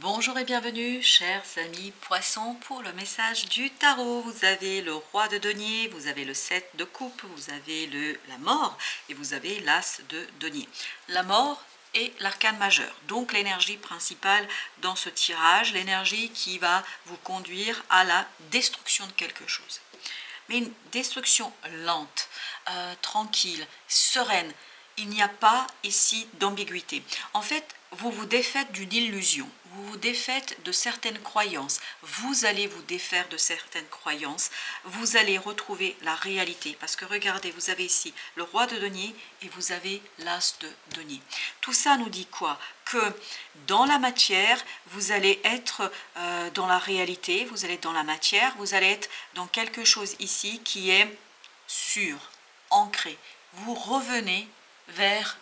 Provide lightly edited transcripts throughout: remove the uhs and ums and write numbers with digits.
Bonjour et bienvenue, chers amis poissons, pour le message du tarot. Vous avez le roi de denier, vous avez le 7 de coupe, vous avez la mort et vous avez l'as de denier. La mort est l'arcane majeur, donc l'énergie principale dans ce tirage, l'énergie qui va vous conduire à la destruction de quelque chose. Mais une destruction lente, tranquille, sereine. Il n'y a pas ici d'ambiguïté. En fait, vous vous défaites d'une illusion, vous vous défaites de certaines croyances, vous allez vous défaire de certaines croyances, vous allez retrouver la réalité. Parce que regardez, vous avez ici le roi de denier et vous avez l'as de denier. Tout ça nous dit quoi? Que dans la matière, vous allez être dans la réalité, vous allez être dans la matière, vous allez être dans quelque chose ici qui est sûr, ancré. Vous revenez vers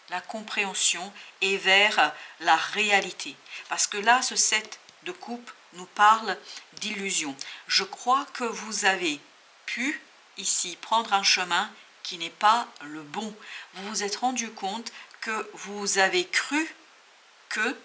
la compréhension et vers la réalité. Parce que là, ce 7 de coupe nous parle d'illusion. Je crois que vous avez pu ici prendre un chemin qui n'est pas le bon. Vous vous êtes rendu compte que vous avez cru que,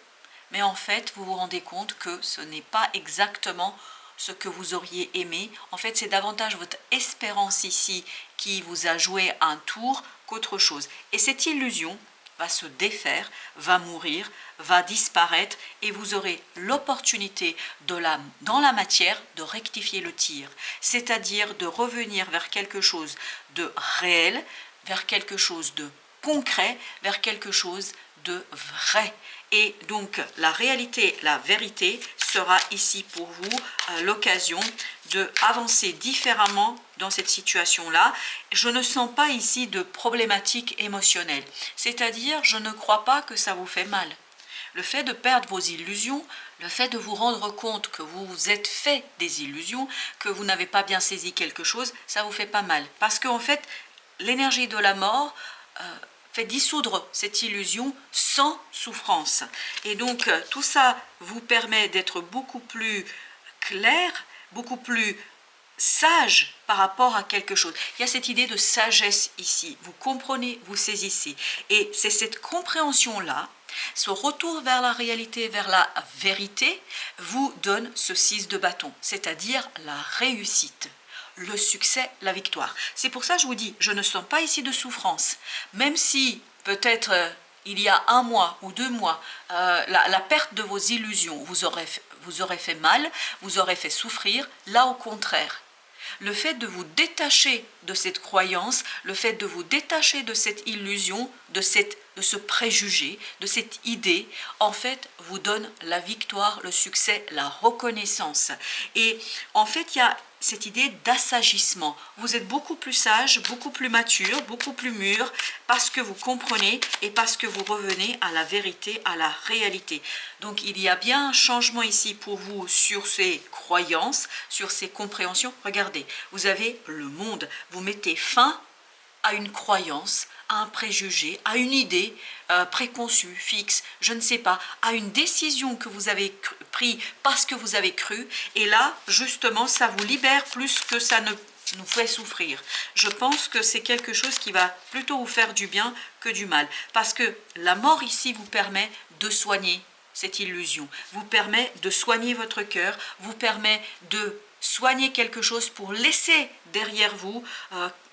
mais en fait, vous vous rendez compte que ce n'est pas exactement ce que vous auriez aimé. En fait, c'est davantage votre espérance ici qui vous a joué un tour qu'autre chose. Et cette illusion va se défaire, va mourir, va disparaître et vous aurez l'opportunité dans la matière de rectifier le tir, c'est-à-dire de revenir vers quelque chose de réel, vers quelque chose de concret, vers quelque chose de vrai. Et donc la réalité, la vérité sera ici pour vous l'occasion d'avancer différemment dans cette situation-là. Je ne sens pas ici de problématique émotionnelle, c'est-à-dire je ne crois pas que ça vous fait mal. Le fait de perdre vos illusions, le fait de vous rendre compte que vous vous êtes fait des illusions, que vous n'avez pas bien saisi quelque chose, ça vous fait pas mal. Parce qu'en fait, l'énergie de la mort fait dissoudre cette illusion sans souffrance. Et donc, tout ça vous permet d'être beaucoup plus clair, beaucoup plus sage par rapport à quelque chose. Il y a cette idée de sagesse ici. Vous comprenez, vous saisissez. Et c'est cette compréhension-là, ce retour vers la réalité, vers la vérité, vous donne ce 6 de bâton, c'est-à-dire la réussite, le succès, la victoire. C'est pour ça que je vous dis, je ne sens pas ici de souffrance. Même si peut-être il y a un mois ou 2 mois, la perte de vos illusions vous aurait fait mal, vous aurait fait souffrir, là au contraire. Le fait de vous détacher de cette croyance, le fait de vous détacher de cette illusion, de ce préjugé, de cette idée, en fait, vous donne la victoire, le succès, la reconnaissance. Et en fait, il y a cette idée d'assagissement. Vous êtes beaucoup plus sage, beaucoup plus mature, beaucoup plus mûr, parce que vous comprenez et parce que vous revenez à la vérité, à la réalité. Donc, il y a bien un changement ici pour vous sur ces croyances, sur ces compréhensions. Regardez, vous avez le monde. Vous mettez fin à une croyance, à un préjugé, à une idée préconçue, fixe, je ne sais pas, à une décision que vous avez prise parce que vous avez cru. Et là, justement, ça vous libère plus que ça ne nous fait souffrir. Je pense que c'est quelque chose qui va plutôt vous faire du bien que du mal. Parce que la mort ici vous permet de soigner cette illusion, vous permet de soigner votre cœur, vous permet de soigner quelque chose pour laisser derrière vous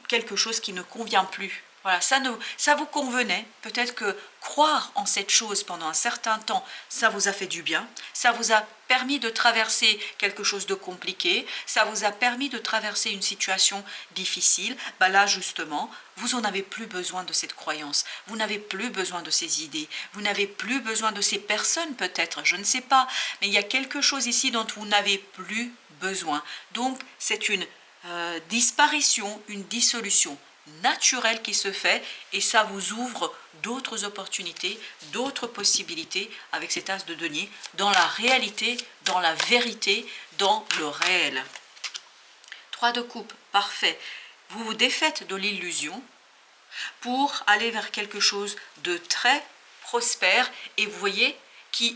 quelque chose qui ne convient plus. Voilà, ça vous convenait. Peut-être que croire en cette chose pendant un certain temps, ça vous a fait du bien. Ça vous a permis de traverser quelque chose de compliqué. Ça vous a permis de traverser une situation difficile. Là, justement, vous n'en avez plus besoin de cette croyance. Vous n'avez plus besoin de ces idées. Vous n'avez plus besoin de ces personnes, peut-être. Je ne sais pas. Mais il y a quelque chose ici dont vous n'avez plus besoin. Donc, c'est une disparition, une dissolution naturelle qui se fait et ça vous ouvre d'autres opportunités, d'autres possibilités avec cet as de denier dans la réalité, dans la vérité, dans le réel. 3 de coupe, parfait. Vous vous défaites de l'illusion pour aller vers quelque chose de très prospère et vous voyez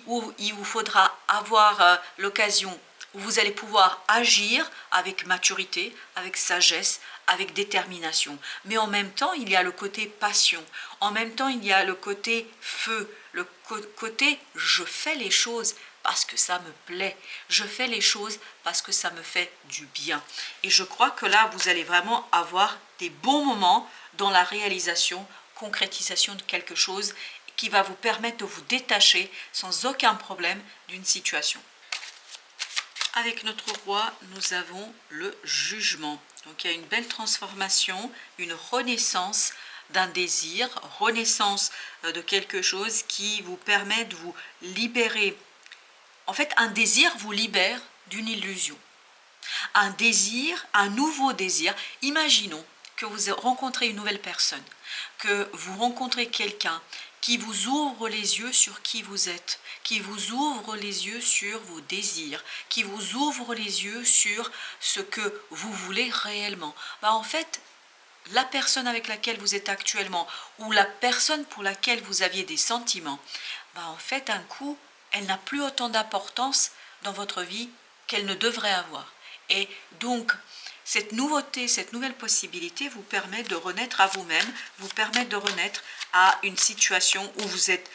où il vous faudra avoir l'occasion où vous allez pouvoir agir avec maturité, avec sagesse, avec détermination. Mais en même temps, il y a le côté passion. En même temps, il y a le côté feu, le côté je fais les choses parce que ça me plaît. Je fais les choses parce que ça me fait du bien. Et je crois que là, vous allez vraiment avoir des bons moments dans la réalisation, concrétisation de quelque chose qui va vous permettre de vous détacher sans aucun problème d'une situation. Avec notre roi, nous avons le jugement. Donc il y a une belle transformation, une renaissance d'un désir, renaissance de quelque chose qui vous permet de vous libérer. En fait, un désir vous libère d'une illusion. Un désir, un nouveau désir. Imaginons que vous rencontrez une nouvelle personne, que vous rencontrez quelqu'un qui vous ouvre les yeux sur qui vous êtes, qui vous ouvre les yeux sur vos désirs, qui vous ouvre les yeux sur ce que vous voulez réellement. En fait, la personne avec laquelle vous êtes actuellement ou la personne pour laquelle vous aviez des sentiments, en fait, un coup, elle n'a plus autant d'importance dans votre vie qu'elle ne devrait avoir. Et donc, cette nouveauté, cette nouvelle possibilité vous permet de renaître à vous-même, vous permet de renaître à une situation où vous êtes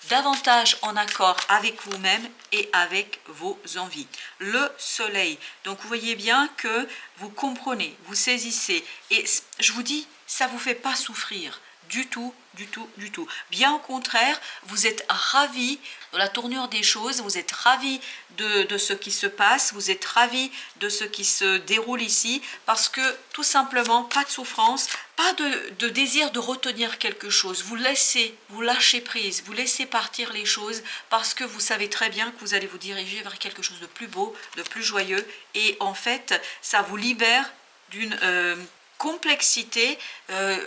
davantage en accord avec vous-même et avec vos envies. Le soleil, donc vous voyez bien que vous comprenez, vous saisissez, et je vous dis, ça ne vous fait pas souffrir. Du tout, du tout, du tout. Bien au contraire, vous êtes ravis de la tournure des choses, vous êtes ravis de ce qui se passe, vous êtes ravis de ce qui se déroule ici, parce que tout simplement, pas de souffrance, pas de désir de retenir quelque chose. Vous lâchez prise, vous laissez partir les choses, parce que vous savez très bien que vous allez vous diriger vers quelque chose de plus beau, de plus joyeux, et en fait, ça vous libère d'une complexité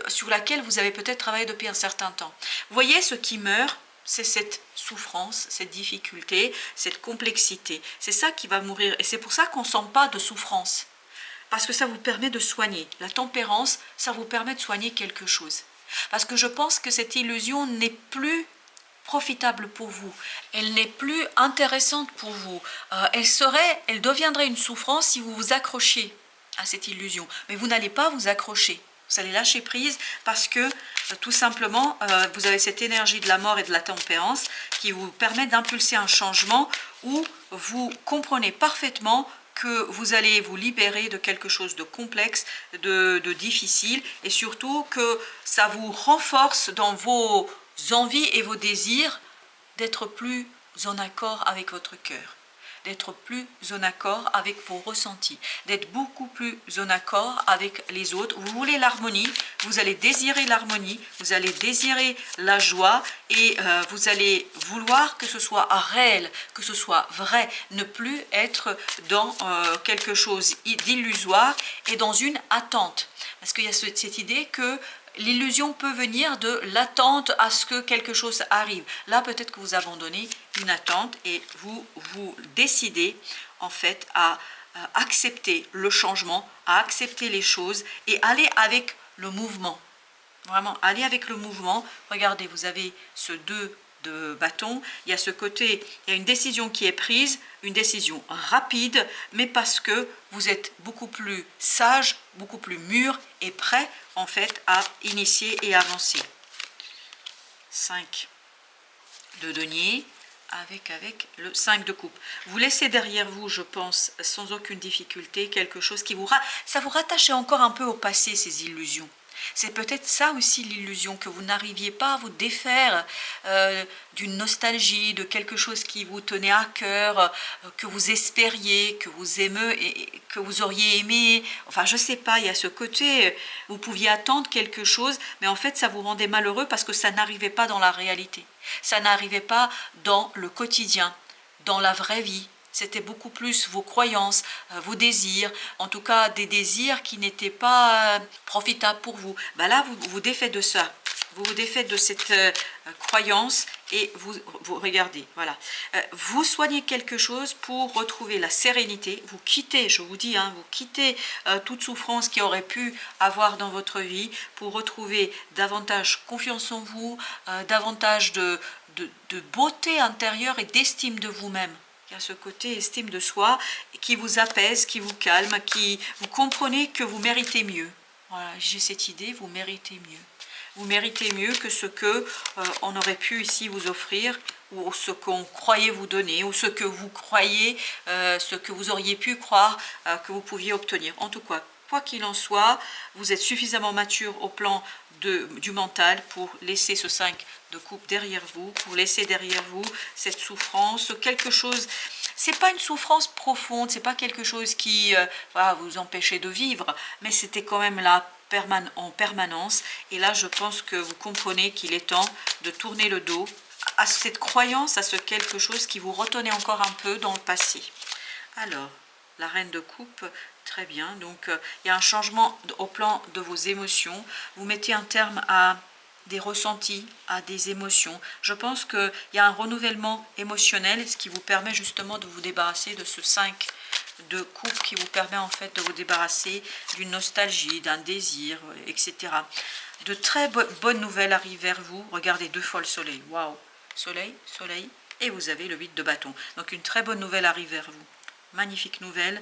sur laquelle vous avez peut-être travaillé depuis un certain temps. Vous voyez, ce qui meurt, c'est cette souffrance, cette difficulté, cette complexité. C'est ça qui va mourir. Et c'est pour ça qu'on ne sent pas de souffrance. Parce que ça vous permet de soigner. La tempérance, ça vous permet de soigner quelque chose. Parce que je pense que cette illusion n'est plus profitable pour vous. Elle n'est plus intéressante pour vous. Elle deviendrait une souffrance si vous vous accrochiez à cette illusion. Mais vous n'allez pas vous accrocher. Vous allez lâcher prise parce que tout simplement, vous avez cette énergie de la mort et de la tempérance qui vous permet d'impulser un changement où vous comprenez parfaitement que vous allez vous libérer de quelque chose de complexe, de difficile, et surtout que ça vous renforce dans vos envies et vos désirs d'être plus en accord avec votre cœur, d'être plus en accord avec vos ressentis, d'être beaucoup plus en accord avec les autres. Vous voulez l'harmonie, vous allez désirer l'harmonie, vous allez désirer la joie, et vous allez vouloir que ce soit réel, que ce soit vrai, ne plus être dans quelque chose d'illusoire et dans une attente. Parce qu'il y a cette idée que l'illusion peut venir de l'attente à ce que quelque chose arrive. Là, peut-être que vous abandonnez une attente et vous décidez en fait à accepter le changement, à accepter les choses et aller avec le mouvement. Vraiment, aller avec le mouvement. Regardez, vous avez ce 2 de bâton, il y a ce côté, il y a une décision qui est prise, une décision rapide, mais parce que vous êtes beaucoup plus sage, beaucoup plus mûr et prêt en fait à initier et avancer. 5 de denier avec le 5 de coupe. Vous laissez derrière vous, je pense, sans aucune difficulté, quelque chose qui ça vous rattache encore un peu au passé, ces illusions. C'est peut-être ça aussi l'illusion, que vous n'arriviez pas à vous défaire d'une nostalgie, de quelque chose qui vous tenait à cœur, que vous espériez, que vous auriez aimé. Enfin, je ne sais pas, il y a ce côté, vous pouviez attendre quelque chose, mais en fait, ça vous rendait malheureux parce que ça n'arrivait pas dans la réalité. Ça n'arrivait pas dans le quotidien, dans la vraie vie. C'était beaucoup plus vos croyances, vos désirs, en tout cas des désirs qui n'étaient pas profitables pour vous. Là, vous vous défaites de ça, vous vous défaites de cette croyance et vous regardez, voilà. Vous soignez quelque chose pour retrouver la sérénité, vous quittez, je vous dis, vous quittez toute souffrance qui aurait pu avoir dans votre vie pour retrouver davantage confiance en vous, davantage de beauté intérieure et d'estime de vous-même. Il y a ce côté estime de soi qui vous apaise, qui vous calme, qui vous comprenez que vous méritez mieux. Voilà, j'ai cette idée, vous méritez mieux. Vous méritez mieux que ce que on aurait pu ici vous offrir, ou ce qu'on croyait vous donner, ou ce que vous croyez, ce que vous auriez pu croire que vous pouviez obtenir. En tout cas, quoi qu'il en soit, vous êtes suffisamment mature au plan du mental pour laisser ce 5 de coupe derrière vous, pour laisser derrière vous cette souffrance, quelque chose. C'est pas une souffrance profonde, c'est pas quelque chose qui va vous empêcher de vivre, mais c'était quand même là en permanence. Et là, je pense que vous comprenez qu'il est temps de tourner le dos à cette croyance, à ce quelque chose qui vous retenait encore un peu dans le passé. Alors, la reine de coupe, très bien. Donc, il y a un changement au plan de vos émotions. Vous mettez un terme à des ressentis, à des émotions. Je pense qu'il y a un renouvellement émotionnel, ce qui vous permet justement de vous débarrasser de ce 5 de coupe, qui vous permet en fait de vous débarrasser d'une nostalgie, d'un désir, etc. De très bonnes nouvelles arrivent vers vous. Regardez, 2 fois le soleil. Waouh! Soleil, soleil, et vous avez le 8 de bâton. Donc une très bonne nouvelle arrive vers vous. Magnifique nouvelle,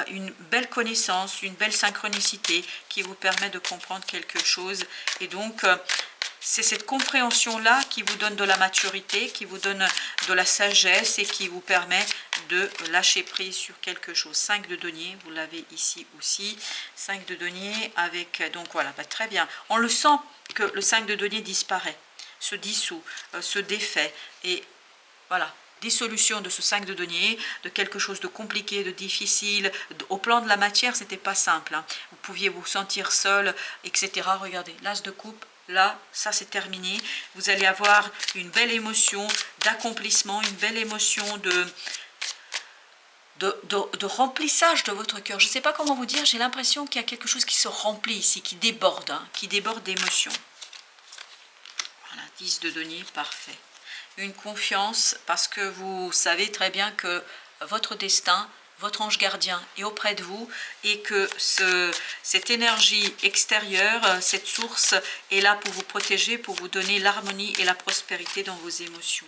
une belle connaissance, une belle synchronicité qui vous permet de comprendre quelque chose. Et donc, c'est cette compréhension-là qui vous donne de la maturité, qui vous donne de la sagesse et qui vous permet de lâcher prise sur quelque chose. 5 de denier, vous l'avez ici aussi. 5 de denier avec, donc voilà, bah, très bien. On le sent que le 5 de denier disparaît, se dissout, se défait. Et voilà, dissolution de ce 5 de denier, de quelque chose de compliqué, de difficile. Au plan de la matière, c'était pas simple, hein. Vous pouviez vous sentir seul, etc. Regardez, l'as de coupe. Là, ça c'est terminé. Vous allez avoir une belle émotion d'accomplissement, une belle émotion de remplissage de votre cœur. Je ne sais pas comment vous dire, j'ai l'impression qu'il y a quelque chose qui se remplit ici, qui déborde, hein, qui déborde d'émotions. Voilà, 10 de denier, parfait. Une confiance parce que vous savez très bien que votre destin, votre ange gardien est auprès de vous et que cette énergie extérieure, cette source est là pour vous protéger, pour vous donner l'harmonie et la prospérité dans vos émotions.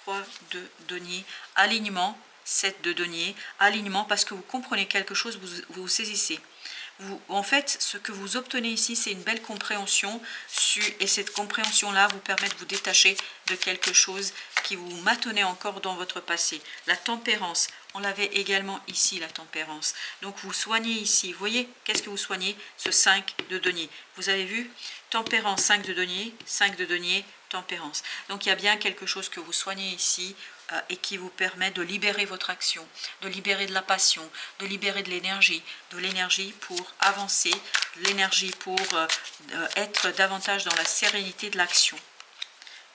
3 de denier, alignement, 7 de denier, alignement parce que vous comprenez quelque chose, vous saisissez. En fait, ce que vous obtenez ici, c'est une belle compréhension et cette compréhension-là vous permet de vous détacher de quelque chose qui vous maintenait encore dans votre passé. La tempérance, on l'avait également ici, la tempérance. Donc, vous soignez ici. Vous voyez, qu'est-ce que vous soignez? Ce 5 de denier. Vous avez vu? Tempérance, 5 de denier, tempérance. Donc, il y a bien quelque chose que vous soignez ici et qui vous permet de libérer votre action, de libérer de la passion, de libérer de l'énergie pour avancer, de l'énergie pour être davantage dans la sérénité de l'action.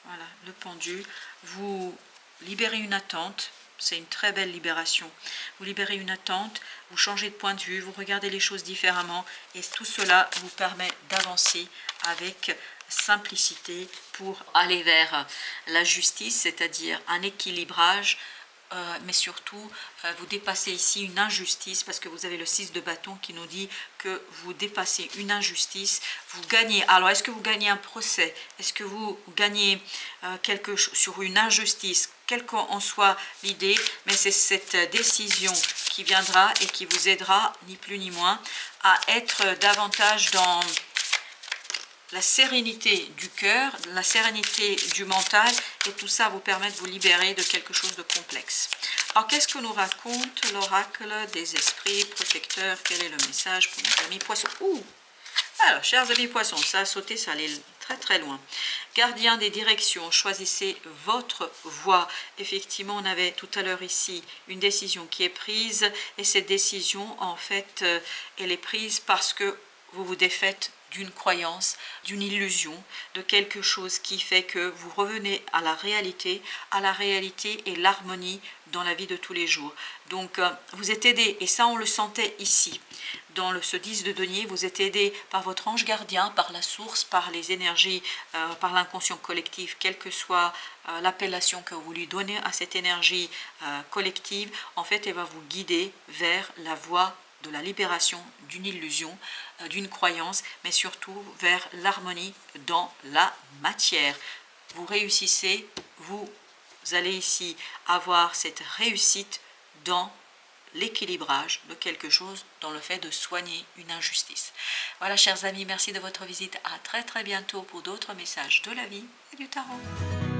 Voilà, le pendu, vous libérez une attente, c'est une très belle libération. Vous libérez une attente, vous changez de point de vue, vous regardez les choses différemment et tout cela vous permet d'avancer avec simplicité pour aller vers la justice, c'est-à-dire un équilibrage, mais surtout vous dépassez ici une injustice parce que vous avez le 6 de bâton qui nous dit que vous dépassez une injustice, vous gagnez. Alors est-ce que vous gagnez un procès? Est-ce que vous gagnez quelque chose sur une injustice? Quelle qu'en soit l'idée, mais c'est cette décision qui viendra et qui vous aidera, ni plus ni moins, à être davantage dans la sérénité du cœur, la sérénité du mental, et tout ça vous permet de vous libérer de quelque chose de complexe. Alors, qu'est-ce que nous raconte l'oracle des esprits protecteurs? Quel est le message pour nos amis poissons? Alors, chers amis poissons, ça a sauté, ça allait très très loin. Gardien des directions, choisissez votre voie. Effectivement, on avait tout à l'heure ici une décision qui est prise, et cette décision, en fait, elle est prise parce que vous vous défaites d'une croyance, d'une illusion, de quelque chose qui fait que vous revenez à la réalité et l'harmonie dans la vie de tous les jours. Donc, vous êtes aidé, et ça on le sentait ici, dans ce 10 de denier, vous êtes aidé par votre ange gardien, par la source, par les énergies, par l'inconscient collectif, quelle que soit l'appellation que vous lui donnez à cette énergie collective, en fait, elle va vous guider vers la voie de la libération d'une illusion, d'une croyance, mais surtout vers l'harmonie dans la matière. Vous réussissez, vous allez ici avoir cette réussite dans l'équilibrage de quelque chose dans le fait de soigner une injustice. Voilà, chers amis, merci de votre visite. À très très bientôt pour d'autres messages de la vie et du tarot.